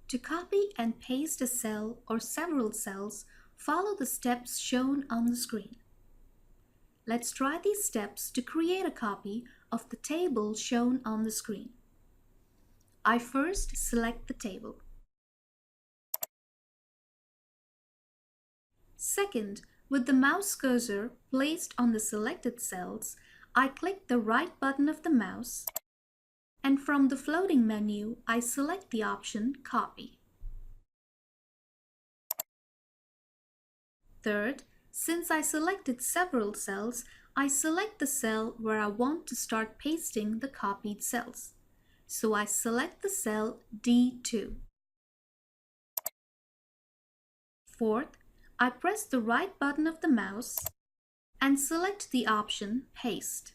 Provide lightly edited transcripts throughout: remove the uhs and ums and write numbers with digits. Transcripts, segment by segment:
To copy and paste a cell or several cells, follow the steps shown on the screen. Let's try these steps to create a copy of the table shown on the screen. I first select the table. Second, with the mouse cursor placed on the selected cells, I click the right button of the mouse, and from the floating menu, I select the option Copy. Third, since I selected several cells, I select the cell where I want to start pasting the copied cells. So I select the cell D2. Fourth, I press the right button of the mouse and select the option Paste.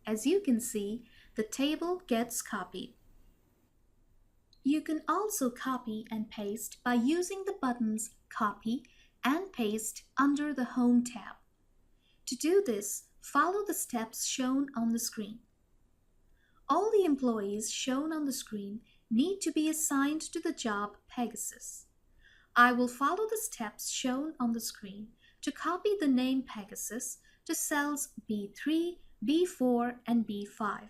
As you can see, the table gets copied. You can also copy and paste by using the buttons Copy and Paste under the Home tab. To do this, follow the steps shown on the screen. All the employees shown on the screen need to be assigned to the job Pegasus. I will follow the steps shown on the screen to copy the name Pegasus to cells B3, B4, and B5.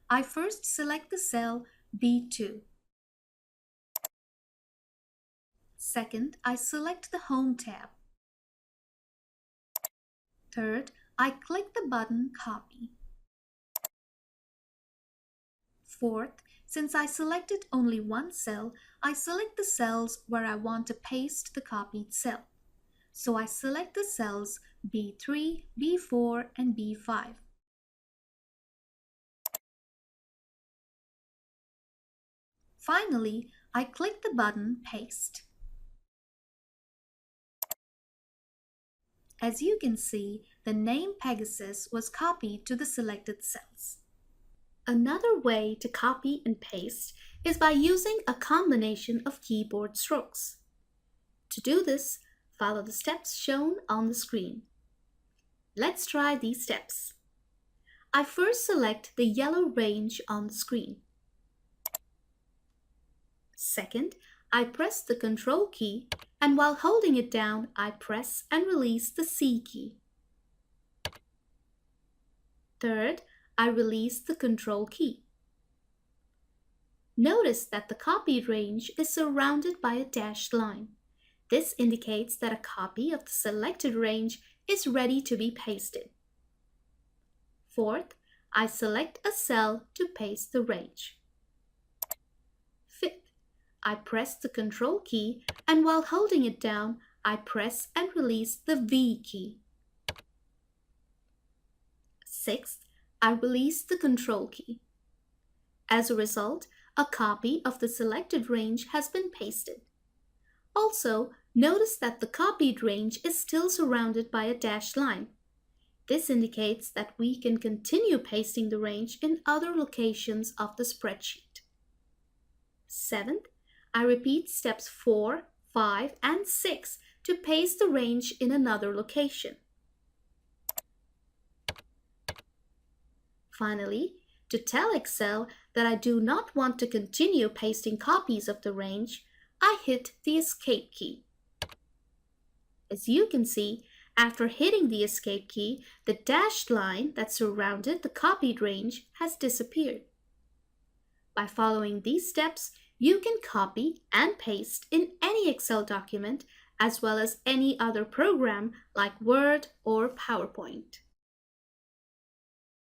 I first select the cell B2. Second, I select the Home tab. Third, I click the button Copy. Fourth, since I selected only one cell, I select the cells where I want to paste the copied cell. So I select the cells B3, B4, and B5. Finally, I click the button Paste. As you can see, the name Pegasus was copied to the selected cells. Another way to copy and paste is by using a combination of keyboard strokes. To do this, follow the steps shown on the screen. Let's try these steps. I first select the yellow range on the screen. Second, I press the Control key, and while holding it down, I press and release the C key. Third, I release the Control key. Notice that the copied range is surrounded by a dashed line. This indicates that a copy of the selected range is ready to be pasted. Fourth, I select a cell to paste the range. Fifth, I press the Control key, and while holding it down, I press and release the V key. Sixth, I release the Control key. As a result, a copy of the selected range has been pasted. Also, notice that the copied range is still surrounded by a dashed line. This indicates that we can continue pasting the range in other locations of the spreadsheet. Seventh, I repeat steps 4, 5, and 6 to paste the range in another location. Finally, to tell Excel that I do not want to continue pasting copies of the range, I hit the Escape key. As you can see, after hitting the Escape key, the dashed line that surrounded the copied range has disappeared. By following these steps, you can copy and paste in any Excel document as well as any other program like Word or PowerPoint.